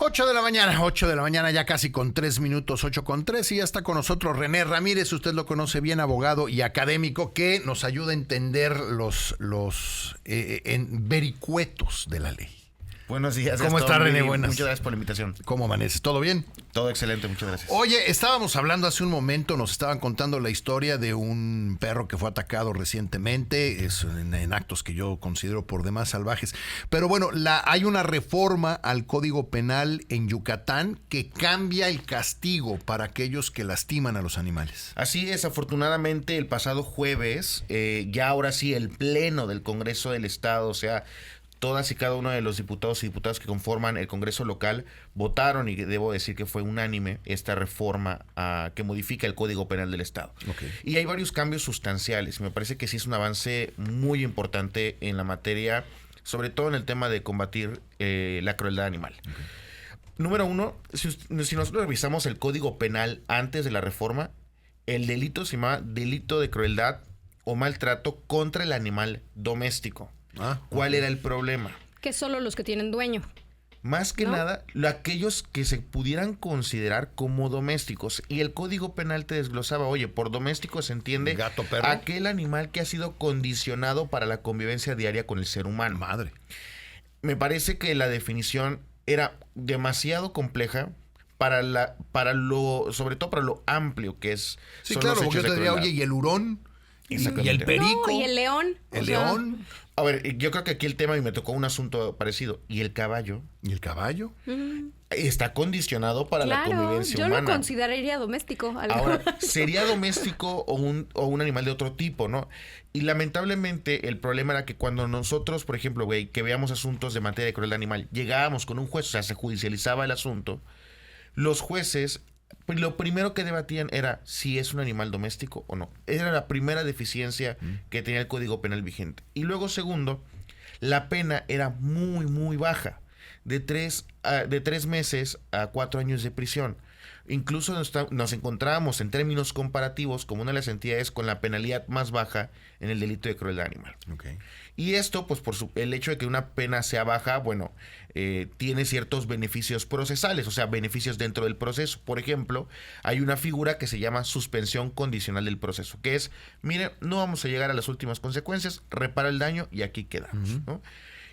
8 de la mañana, ya casi con 3 minutos, 8:03, y ya está con nosotros René Ramírez, usted lo conoce bien, abogado y académico, que nos ayuda a entender los vericuetos de la ley. Buenos días. ¿Cómo está, René? Buenas. Muchas gracias por la invitación. ¿Cómo amaneces? ¿Todo bien? Todo excelente, muchas gracias. Oye, estábamos hablando hace un momento, nos estaban contando la historia de un perro que fue atacado recientemente, en actos que yo considero por demás salvajes. Pero bueno, hay una reforma al Código Penal en Yucatán que cambia el castigo para aquellos que lastiman a los animales. Así es, afortunadamente el pasado jueves, ya ahora sí el Pleno del Congreso del Estado, o sea, todas y cada uno de los diputados y diputadas que conforman el Congreso local votaron, y debo decir que fue unánime, esta reforma que modifica el Código Penal del Estado. Okay. Y hay varios cambios sustanciales. Me parece que sí es un avance muy importante en la materia, sobre todo en el tema de combatir la crueldad animal. Okay. Número uno, si nosotros revisamos el Código Penal antes de la reforma, el delito se llama delito de crueldad o maltrato contra el animal doméstico. ¿Cuál era el problema? Que solo los que tienen dueño. Más que nada, aquellos que se pudieran considerar como domésticos. Y el Código Penal te desglosaba, oye, por doméstico se entiende gato, perro, aquel animal que ha sido condicionado para la convivencia diaria con el ser humano. Madre. Me parece que la definición era demasiado compleja sobre todo para lo amplio que es. Sí, claro, porque yo te diría, oye, ¿y el hurón? ¿Y el perico? No, ¿y el león? ¿El león? A ver, yo creo que aquí el tema, y me tocó un asunto parecido, ¿y el caballo? ¿Y el caballo? Está condicionado para la convivencia humana. Yo lo consideraría doméstico. Ahora, sería doméstico o un animal de otro tipo, ¿no? Y lamentablemente el problema era que cuando nosotros, por ejemplo, que veamos asuntos de materia de crueldad animal, llegábamos con un juez, o sea, se judicializaba el asunto, los jueces lo primero que debatían era si es un animal doméstico o no. Era la primera deficiencia que tenía el Código Penal vigente. Y luego, segundo, la pena era muy, muy baja, de 3 meses a 4 años de prisión. Incluso nos encontrábamos en términos comparativos como una de las entidades con la penalidad más baja en el delito de crueldad animal. Okay. Y esto, pues por el hecho de que una pena sea baja, bueno, tiene ciertos beneficios procesales, o sea, beneficios dentro del proceso. Por ejemplo, hay una figura que se llama suspensión condicional del proceso, que es, mire, no vamos a llegar a las últimas consecuencias, repara el daño y aquí quedamos, ¿no?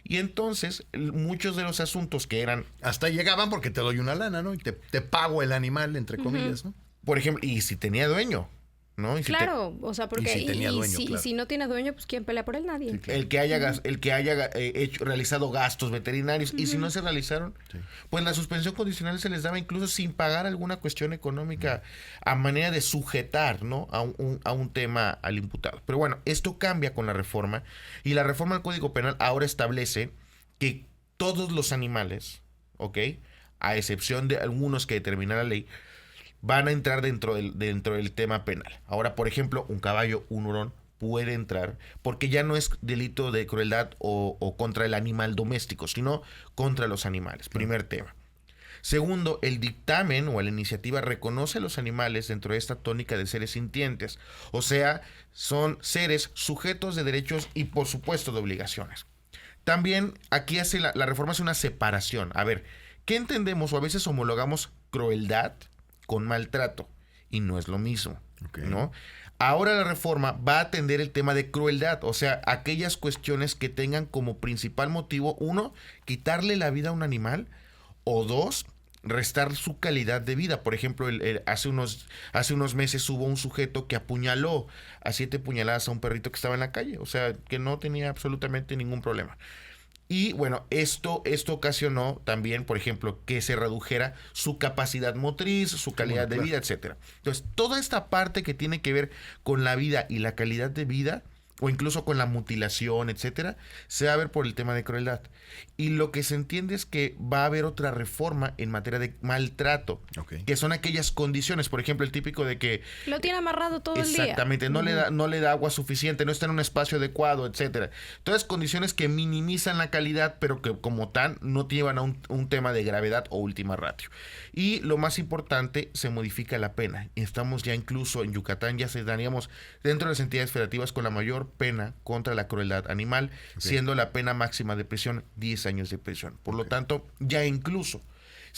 Y entonces, muchos de los asuntos que eran... Hasta llegaban porque te doy una lana, ¿no? Y te pago el animal, entre comillas, ¿no? Por ejemplo, y si tenía dueño, ¿no? Claro, o sea, porque si no tiene dueño, pues ¿quién pelea por él? Nadie. Sí, claro. El que haya realizado gastos veterinarios, y si no se realizaron, pues la suspensión condicional se les daba incluso sin pagar alguna cuestión económica a manera de sujetar, ¿no? a un tema al imputado. Pero bueno, esto cambia con la reforma, y la reforma del Código Penal ahora establece que todos los animales, ¿ok?, a excepción de algunos que determina la ley, van a entrar dentro del tema penal. Ahora, por ejemplo, un caballo, un hurón, puede entrar porque ya no es delito de crueldad o contra el animal doméstico, sino contra los animales. Primer tema. Segundo, el dictamen o la iniciativa reconoce a los animales dentro de esta tónica de seres sintientes. O sea, son seres sujetos de derechos y, por supuesto, de obligaciones. También aquí hace la reforma hace una separación. A ver, ¿qué entendemos? O a veces homologamos crueldad con maltrato, y no es lo mismo, ¿no? Ahora la reforma va a atender el tema de crueldad, o sea, aquellas cuestiones que tengan como principal motivo, 1, quitarle la vida a un animal, o 2, restar su calidad de vida. Por ejemplo, hace unos meses hubo un sujeto que apuñaló a 7 puñaladas a un perrito que estaba en la calle, o sea, que no tenía absolutamente ningún problema. Y bueno, esto ocasionó también, por ejemplo, que se redujera su capacidad motriz, su calidad de vida, etcétera. Entonces, toda esta parte que tiene que ver con la vida y la calidad de vida, o incluso con la mutilación, etcétera, se va a ver por el tema de crueldad. Y lo que se entiende es que va a haber otra reforma en materia de maltrato, que son aquellas condiciones, por ejemplo, el típico de que lo tiene amarrado todo el día. Exactamente, no le da agua suficiente, no está en un espacio adecuado, etcétera. Todas condiciones que minimizan la calidad, pero que como tal no llevan a un tema de gravedad o última ratio. Y lo más importante, se modifica la pena. Estamos ya incluso en Yucatán, ya estaríamos dentro de las entidades federativas con la mayor pena contra la crueldad animal, siendo la pena máxima de prisión 10 años de prisión. Por lo tanto, ya incluso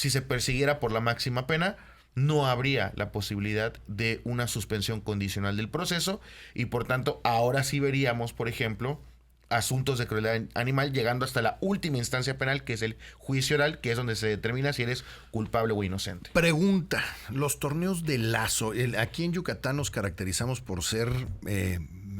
si se persiguiera por la máxima pena, no habría la posibilidad de una suspensión condicional del proceso y por tanto ahora sí veríamos, por ejemplo, asuntos de crueldad animal llegando hasta la última instancia penal, que es el juicio oral, que es donde se determina si eres culpable o inocente. Pregunta, los torneos de lazo, aquí en Yucatán nos caracterizamos por ser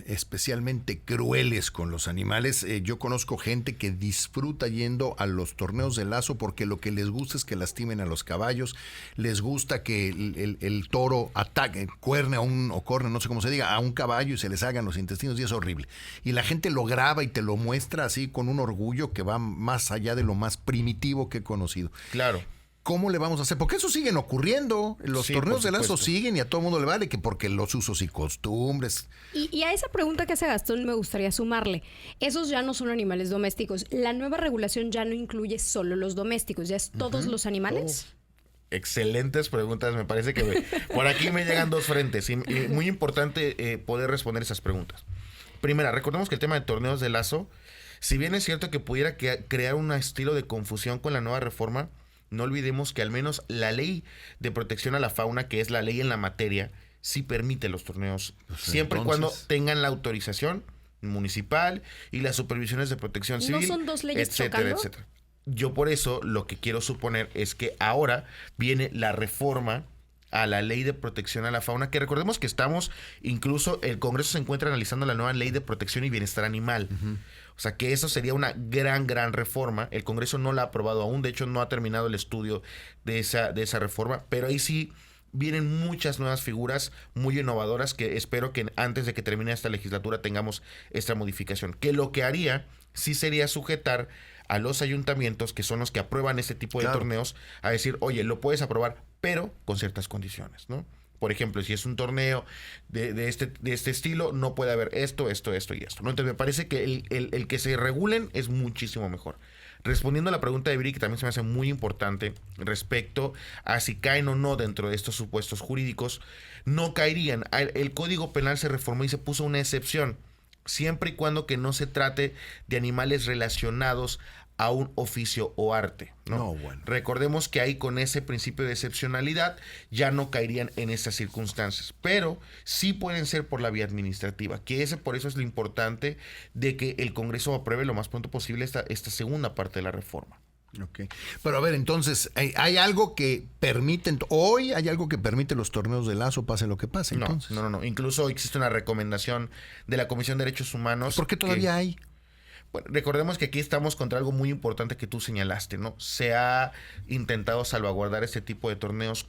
especialmente crueles con los animales. Yo conozco gente que disfruta yendo a los torneos de lazo porque lo que les gusta es que lastimen a los caballos, les gusta que el toro ataque, cuerne no sé cómo se diga, a un caballo y se les hagan los intestinos y es horrible. Y la gente lo graba y te lo muestra así con un orgullo que va más allá de lo más primitivo que he conocido. Claro. ¿Cómo le vamos a hacer? Porque eso siguen ocurriendo. Los torneos de lazo supuesto. siguen y a todo mundo le vale que porque los usos y costumbres. Y a esa pregunta que hace Gastón me gustaría sumarle. Esos ya no son animales domésticos. La nueva regulación ya no incluye solo los domésticos, ya es todos los animales. Excelentes preguntas, me parece que por aquí me llegan dos frentes y muy importante poder responder esas preguntas. Primera, recordemos que el tema de torneos de lazo, si bien es cierto que pudiera crear un estilo de confusión con la nueva reforma, no olvidemos que al menos la ley de protección a la fauna, que es la ley en la materia, sí permite los torneos, Pues siempre y cuando tengan la autorización municipal y las supervisiones de protección civil, ¿No son dos leyes etcétera, chocando? etcétera. Yo por eso lo que quiero suponer es que ahora viene la reforma a la ley de protección a la fauna, que recordemos que incluso el Congreso se encuentra analizando la nueva ley de protección y bienestar animal. O sea que eso sería una gran reforma. El Congreso no la ha aprobado aún, de hecho no ha terminado el estudio de esa reforma, pero ahí sí vienen muchas nuevas figuras muy innovadoras que espero que antes de que termine esta legislatura tengamos esta modificación. Que lo que haría sí sería sujetar a los ayuntamientos, que son los que aprueban este tipo de torneos, a decir, oye, lo puedes aprobar, pero con ciertas condiciones, ¿no? Por ejemplo, si es un torneo de este estilo, no puede haber esto y esto, ¿no? Entonces me parece que el que se regulen es muchísimo mejor. Respondiendo a la pregunta de Viri, que también se me hace muy importante respecto a si caen o no dentro de estos supuestos jurídicos, no caerían. El Código Penal se reformó y se puso una excepción, siempre y cuando que no se trate de animales relacionados a un oficio o arte, ¿no? No, bueno. Recordemos que ahí con ese principio de excepcionalidad ya no caerían en estas circunstancias, pero sí pueden ser por la vía administrativa, que por eso es lo importante de que el Congreso apruebe lo más pronto posible esta segunda parte de la reforma. Ok. Pero a ver, entonces, ¿hay algo que permite, hoy hay algo que permite los torneos de lazo, pase lo que pase? Entonces, No. Incluso existe una recomendación de la Comisión de Derechos Humanos. ¿Por qué todavía hay? Bueno, recordemos que aquí estamos contra algo muy importante que tú señalaste, ¿no? Se ha intentado salvaguardar este tipo de torneos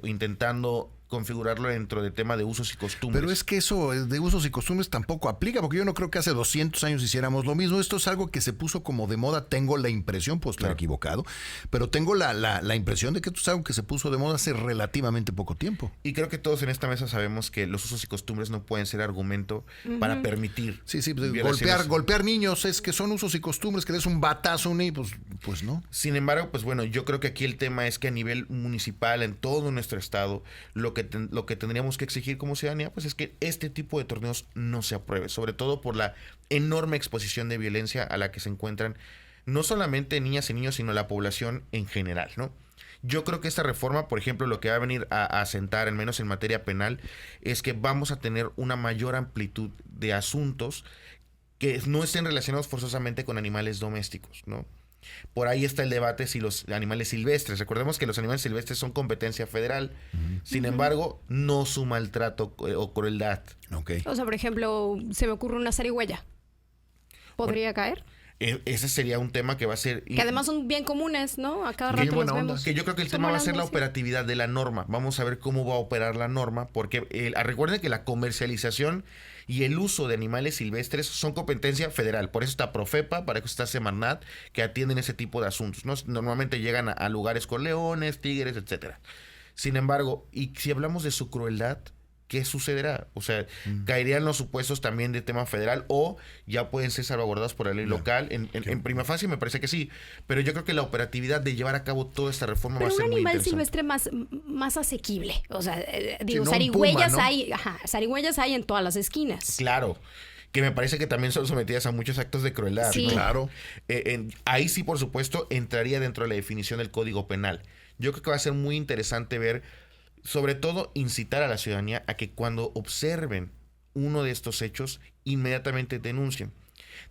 intentando configurarlo dentro del tema de usos y costumbres. Pero es que eso de usos y costumbres tampoco aplica, porque yo no creo que hace 200 años hiciéramos lo mismo. Esto es algo que se puso como de moda, tengo la impresión, puedo estar equivocado, pero tengo la impresión de que esto es algo que se puso de moda hace relativamente poco tiempo. Y creo que todos en esta mesa sabemos que los usos y costumbres no pueden ser argumento para permitir. Sí, violaciones. golpear niños es que son usos y costumbres, que le des un batazo a un niño, pues no. Sin embargo, pues bueno, yo creo que aquí el tema es que a nivel municipal, en todo nuestro estado, lo que tendríamos que exigir como ciudadanía, pues es que este tipo de torneos no se apruebe, sobre todo por la enorme exposición de violencia a la que se encuentran no solamente niñas y niños, sino la población en general, ¿no? Yo creo que esta reforma, por ejemplo, lo que va a venir a sentar, al menos en materia penal, es que vamos a tener una mayor amplitud de asuntos que no estén relacionados forzosamente con animales domésticos, ¿no? Por ahí está el debate si los animales silvestres, recordemos que los animales silvestres son competencia federal, sin embargo, no su maltrato o crueldad. Okay. O sea, por ejemplo, se me ocurre una zarigüeya. ¿Podría caer? Ese sería un tema que va a ser... Que además son bien comunes, ¿no? A cada rato los buena onda. vemos. Que yo creo que el Son tema va a ser la volando, sí. operatividad de la norma. Vamos a ver cómo va a operar la norma, porque recuerden que la comercialización y el uso de animales silvestres son competencia federal. Por eso está Profepa, para eso está Semarnat, que atienden ese tipo de asuntos, ¿no? Normalmente llegan a lugares con leones, tigres, etcétera. Sin embargo, y si hablamos de su crueldad, ¿qué sucederá? O sea, ¿caerían los supuestos también de tema federal o ya pueden ser salvaguardados por la ley local? En prima facie me parece que sí, pero yo creo que la operatividad de llevar a cabo toda esta reforma Pero va a ser un muy animal interesante. silvestre más asequible. O sea, digo, no un zarigüeyas puma, ¿no? zarigüeyas hay en todas las esquinas. Claro. que me parece que también son sometidas a muchos actos de crueldad. Sí. ¿no? Claro. Ahí sí, por supuesto, entraría dentro de la definición del Código Penal. Yo creo que va a ser muy interesante ver, sobre todo, incitar a la ciudadanía a que cuando observen uno de estos hechos, inmediatamente denuncien.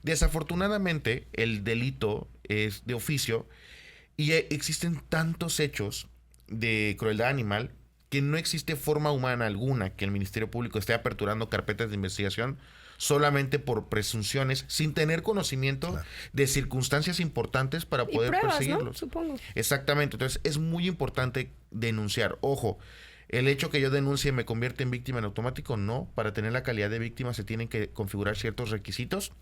Desafortunadamente, el delito es de oficio y existen tantos hechos de crueldad animal que no existe forma humana alguna que el Ministerio Público esté aperturando carpetas de investigación solamente por presunciones, sin tener conocimiento de circunstancias importantes para Y poder pruebas, perseguirlos. ¿no? Supongo. Exactamente, entonces es muy importante denunciar. Ojo, el hecho que yo denuncie me convierte en víctima en automático, no. Para tener la calidad de víctima se tienen que configurar ciertos requisitos.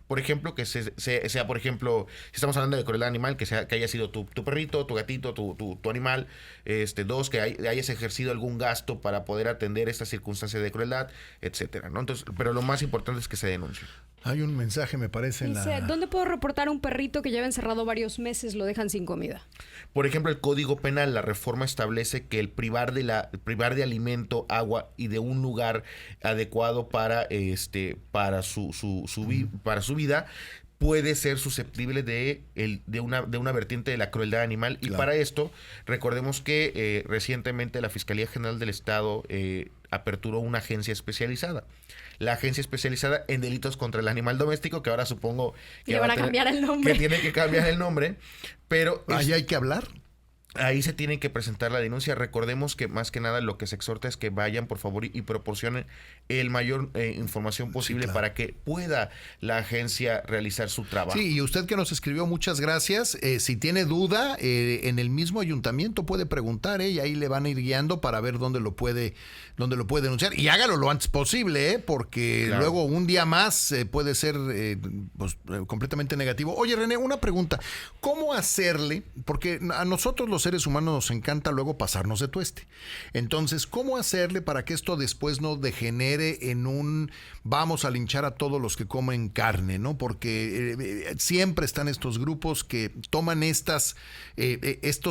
Por ejemplo, que sea, por ejemplo, si estamos hablando de crueldad animal, que haya sido tu perrito, tu gatito, tu animal. Dos, que hayas ejercido algún gasto para poder atender estas circunstancias de crueldad, etcétera, ¿no? Entonces, pero lo más importante es que se denuncie. Hay un mensaje, me parece, en Dice, la... ¿dónde puedo reportar a un perrito que lleva encerrado varios meses, lo dejan sin comida? Por ejemplo, el Código Penal, la reforma establece que el privar de alimento, agua y de un lugar adecuado para su vida puede ser susceptible de una vertiente de la crueldad animal. Y Claro. para esto, recordemos que recientemente la Fiscalía General del Estado aperturó una agencia especializada. La agencia especializada en delitos contra el animal doméstico, que ahora supongo que Le van a cambiar el nombre. que tiene que cambiar el nombre, pero Ahí hay que hablar. ahí se tiene que presentar la denuncia. Recordemos que más que nada lo que se exhorta es que vayan, por favor, y proporcionen el mayor información posible claro. para que pueda la agencia realizar su trabajo. Sí, y usted que nos escribió, muchas gracias. Si tiene duda, en el mismo ayuntamiento puede preguntar, y ahí le van a ir guiando para ver dónde lo puede denunciar. Y hágalo lo antes posible, porque Claro. luego un día más puede ser completamente negativo. Oye, René, una pregunta. ¿Cómo hacerle? Porque a nosotros los seres humanos nos encanta luego pasarnos de tueste. Entonces, ¿cómo hacerle para que esto después no degenere en un vamos a linchar a todos los que comen carne, ¿no? Porque siempre están estos grupos que toman estos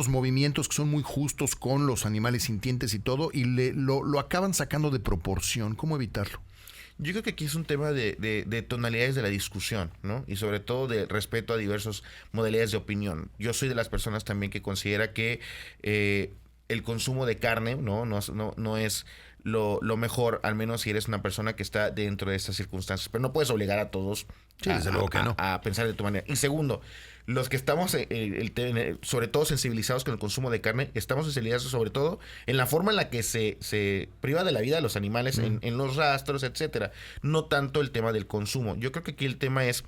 movimientos que son muy justos con los animales sintientes y todo, y lo acaban sacando de proporción. ¿Cómo evitarlo? Yo creo que aquí es un tema de tonalidades de la discusión, ¿no? Y sobre todo de respeto a diversas modalidades de opinión. Yo soy de las personas también que considera que el consumo de carne no es lo mejor, al menos si eres una persona que está dentro de estas circunstancias. Pero no puedes obligar a todos desde luego que no. a pensar de tu manera. Y segundo, los que estamos sobre todo sensibilizados con el consumo de carne, estamos sensibilizados sobre todo en la forma en la que se priva de la vida a los animales en los rastros, etcétera. No tanto el tema del consumo. Yo creo que aquí el tema es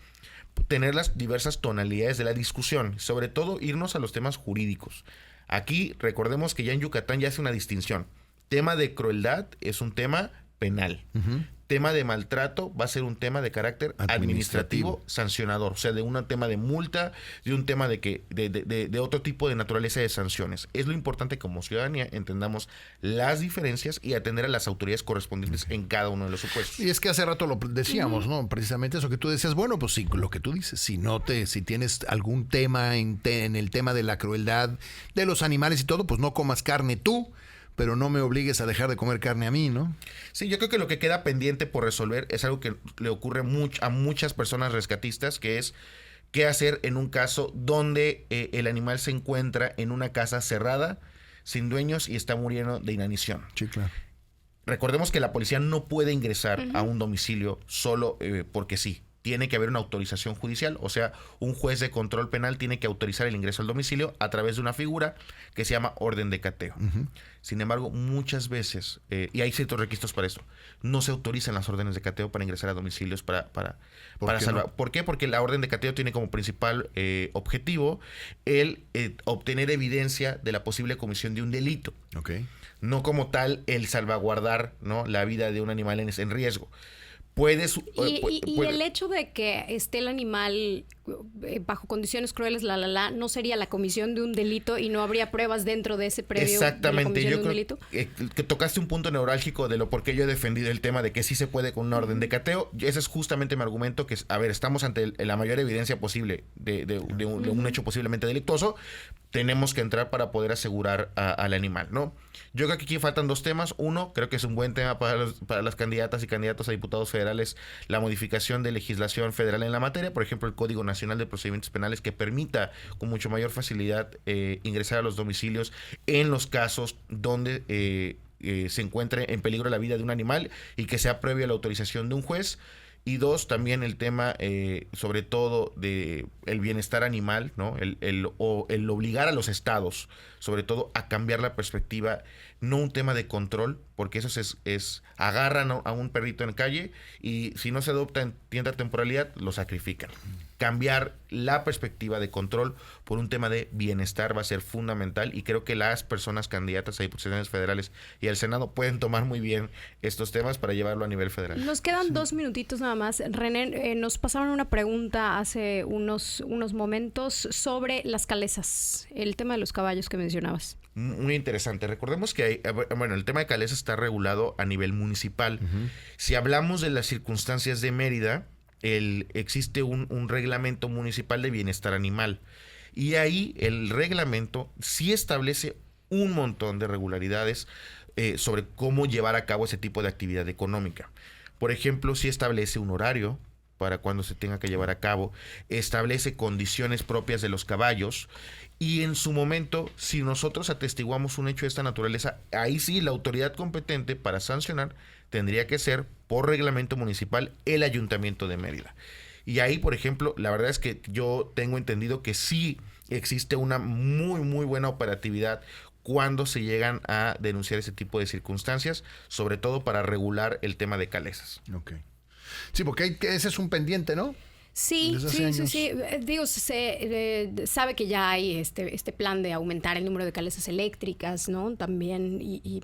tener las diversas tonalidades de la discusión, sobre todo irnos a los temas jurídicos. Aquí recordemos que ya en Yucatán ya hace una distinción. Tema de crueldad es un tema penal. Tema de maltrato va a ser un tema de carácter administrativo sancionador. O sea, de un tema de multa, de un tema de otro tipo de naturaleza de sanciones. Es lo importante que como ciudadanía entendamos las diferencias y atender a las autoridades correspondientes en cada uno de los supuestos. Y es que hace rato lo decíamos, ¿no? Precisamente eso que tú decías. Bueno, pues sí, lo que tú dices. Si tienes algún tema en el tema de la crueldad de los animales y todo, pues no comas carne tú, pero no me obligues a dejar de comer carne a mí, ¿no? Sí, yo creo que lo que queda pendiente por resolver es algo que le ocurre a muchas personas rescatistas, que es qué hacer en un caso donde el animal se encuentra en una casa cerrada, sin dueños y está muriendo de inanición. Sí, claro. Recordemos que la policía no puede ingresar a un domicilio solo porque sí. Tiene que haber una autorización judicial, o sea, un juez de control penal tiene que autorizar el ingreso al domicilio a través de una figura que se llama orden de cateo. Sin embargo, muchas veces, y hay ciertos requisitos para eso, no se autorizan las órdenes de cateo para ingresar a domicilios para salvar. No? ¿Por qué? Porque la orden de cateo tiene como principal objetivo el obtener evidencia de la posible comisión de un delito. Ok. No como tal el salvaguardar, ¿no?, la vida de un animal en riesgo. Y el hecho de que esté el animal bajo condiciones crueles, no sería la comisión de un delito y no habría pruebas dentro de ese previo de la comisión de un delito. Que tocaste un punto neurálgico de lo por qué yo he defendido el tema de que sí se puede con una orden de cateo. Ese es justamente mi argumento, que a ver, estamos ante la mayor evidencia posible de un hecho posiblemente delictuoso. Tenemos que entrar para poder asegurar al animal, ¿no? Yo creo que aquí faltan dos temas. Uno, creo que es un buen tema para las candidatas y candidatos a diputados federales, la modificación de legislación federal en la materia, por ejemplo, el Código Nacional de Procedimientos Penales, que permita con mucho mayor facilidad ingresar a los domicilios en los casos donde se encuentre en peligro la vida de un animal y que sea previa a la autorización de un juez. Y dos, también el tema, sobre todo, de el bienestar animal, ¿no? El obligar a los estados, sobre todo, a cambiar la perspectiva, no un tema de control, porque eso agarran a un perrito en calle y si no se adopta en tienda temporalidad, lo sacrifican. Cambiar la perspectiva de control por un tema de bienestar va a ser fundamental y creo que las personas candidatas a diputaciones federales y al Senado pueden tomar muy bien estos temas para llevarlo a nivel federal. Nos quedan 2 minutitos nada más. René, nos pasaron una pregunta hace unos momentos sobre las calesas, el tema de los caballos que mencionabas. Muy interesante. Recordemos que el tema de calesas está regulado a nivel municipal. Si hablamos de las circunstancias de Mérida, existe un reglamento municipal de bienestar animal y ahí el reglamento sí establece un montón de regularidades sobre cómo llevar a cabo ese tipo de actividad económica. Por ejemplo, sí establece un horario para cuando se tenga que llevar a cabo, establece condiciones propias de los caballos y en su momento, si nosotros atestiguamos un hecho de esta naturaleza, ahí sí la autoridad competente para sancionar tendría que ser por reglamento municipal el Ayuntamiento de Mérida. Y ahí, por ejemplo, la verdad es que yo tengo entendido que sí existe una muy, muy buena operatividad cuando se llegan a denunciar ese tipo de circunstancias, sobre todo para regular el tema de calesas. Ok. Sí, porque ese es un pendiente, ¿no? Sí. Digo, se sabe que ya hay este plan de aumentar el número de calesas eléctricas, ¿no? También y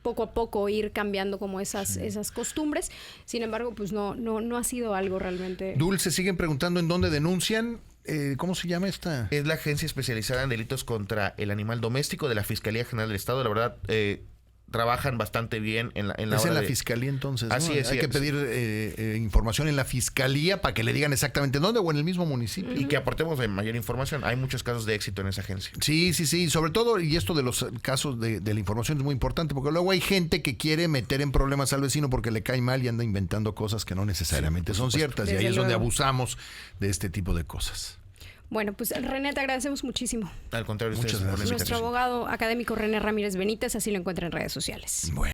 poco a poco ir cambiando como esas costumbres. Sin embargo, pues no ha sido algo realmente. Dulce, siguen preguntando en dónde denuncian. ¿Cómo se llama esta? Es la agencia especializada en delitos contra el animal doméstico de la Fiscalía General del Estado. La verdad, trabajan bastante bien en la es en la fiscalía entonces, ¿no? Así es. Hay que pedir información en la fiscalía para que le digan exactamente dónde o en el mismo municipio. Y que aportemos mayor información. Hay muchos casos de éxito en esa agencia. Sí. Sobre todo, y esto de los casos de la información es muy importante, porque luego hay gente que quiere meter en problemas al vecino porque le cae mal y anda inventando cosas que no necesariamente son ciertas. Y ahí es donde abusamos de este tipo de cosas. Bueno, pues René, te agradecemos muchísimo. Al contrario, muchas gracias. Nuestro abogado académico René Ramírez Benítez, así lo encuentra en redes sociales. Bueno.